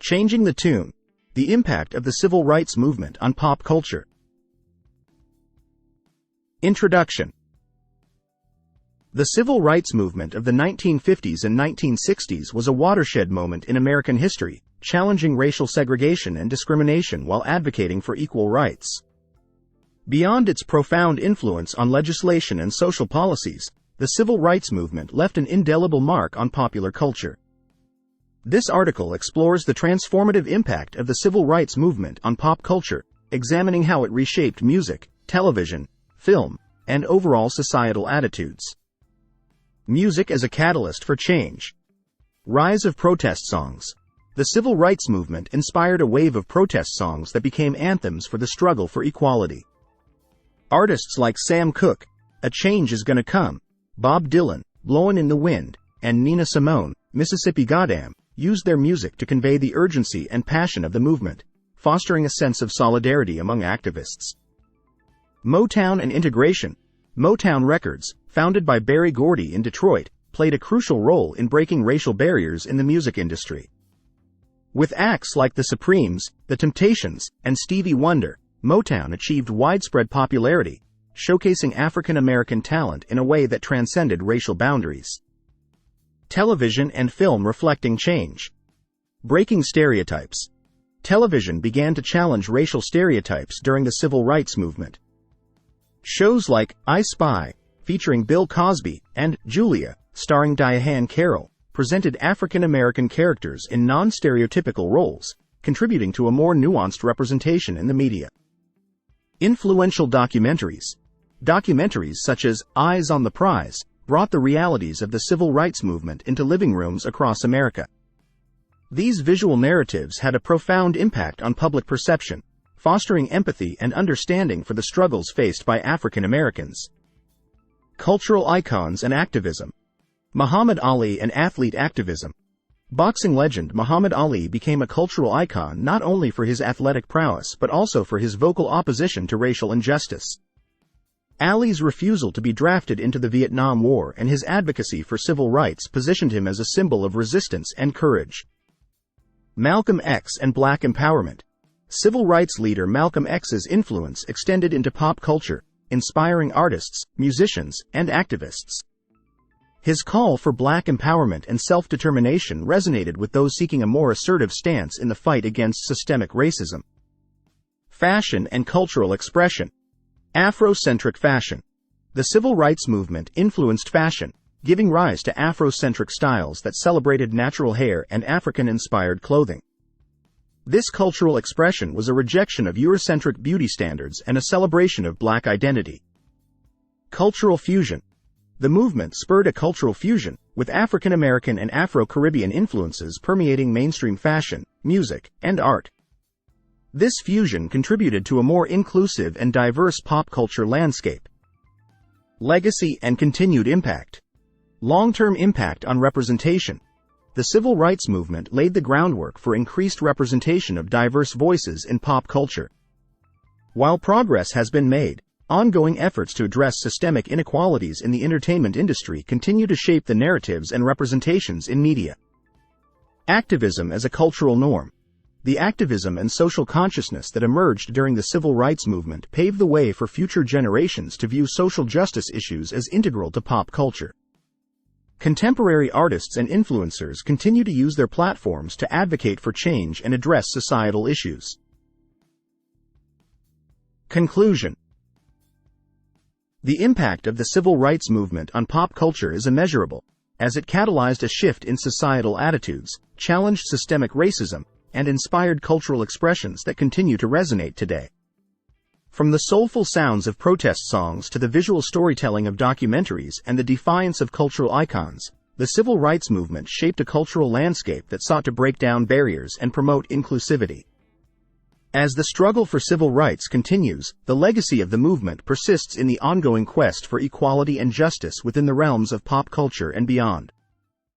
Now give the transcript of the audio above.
Changing the tune. The impact of the civil rights movement on pop culture. Introduction. The civil rights movement of the 1950s and 1960s was a watershed moment in American history, challenging racial segregation and discrimination while advocating for equal rights. Beyond its profound influence on legislation and social policies, the civil rights movement left an indelible mark on popular culture. This article explores the transformative impact of the civil rights movement on pop culture, examining how it reshaped music, television, film, and overall societal attitudes. Music as a catalyst for change. Rise of protest songs. The civil rights movement inspired a wave of protest songs that became anthems for the struggle for equality. Artists like Sam Cooke, A Change Is Gonna Come, Bob Dylan, Blowin' in the Wind, and Nina Simone, Mississippi Goddam, used their music to convey the urgency and passion of the movement, fostering a sense of solidarity among activists. Motown and integration. Motown Records, founded by Berry Gordy in Detroit, played a crucial role in breaking racial barriers in the music industry. With acts like The Supremes, The Temptations, and Stevie Wonder, Motown achieved widespread popularity, showcasing African American talent in a way that transcended racial boundaries. Television and film reflecting change. Breaking stereotypes. Television began to challenge racial stereotypes during the civil rights movement. Shows like I Spy, featuring Bill Cosby, and Julia, starring Diahann Carroll, presented African American characters in non-stereotypical roles, contributing to a more nuanced representation in the media. Influential documentaries. Documentaries such as Eyes on the Prize brought the realities of the civil rights movement into living rooms across America. These visual narratives had a profound impact on public perception, fostering empathy and understanding for the struggles faced by African Americans. Cultural icons and activism. Muhammad Ali and athlete activism. Boxing legend Muhammad Ali became a cultural icon not only for his athletic prowess but also for his vocal opposition to racial injustice. Ali's refusal to be drafted into the Vietnam War and his advocacy for civil rights positioned him as a symbol of resistance and courage. Malcolm X and Black empowerment. Civil rights leader Malcolm X's influence extended into pop culture, inspiring artists, musicians, and activists. His call for Black empowerment and self-determination resonated with those seeking a more assertive stance in the fight against systemic racism. Fashion and cultural expression. Afrocentric fashion. The civil rights movement influenced fashion, giving rise to Afrocentric styles that celebrated natural hair and African-inspired clothing. This cultural expression was a rejection of Eurocentric beauty standards and a celebration of Black identity. Cultural fusion. The movement spurred a cultural fusion, with African American and Afro-Caribbean influences permeating mainstream fashion, music, and art. This fusion contributed to a more inclusive and diverse pop culture landscape. Legacy and continued impact. Long-term impact on representation. The civil rights movement laid the groundwork for increased representation of diverse voices in pop culture. While progress has been made, ongoing efforts to address systemic inequalities in the entertainment industry continue to shape the narratives and representations in media. Activism as a cultural norm. The activism and social consciousness that emerged during the civil rights movement paved the way for future generations to view social justice issues as integral to pop culture. Contemporary artists and influencers continue to use their platforms to advocate for change and address societal issues. Conclusion. The impact of the civil rights movement on pop culture is immeasurable, as it catalyzed a shift in societal attitudes, challenged systemic racism, and inspired cultural expressions that continue to resonate today. From the soulful sounds of protest songs to the visual storytelling of documentaries and the defiance of cultural icons, the civil rights movement shaped a cultural landscape that sought to break down barriers and promote inclusivity. As the struggle for civil rights continues, the legacy of the movement persists in the ongoing quest for equality and justice within the realms of pop culture and beyond.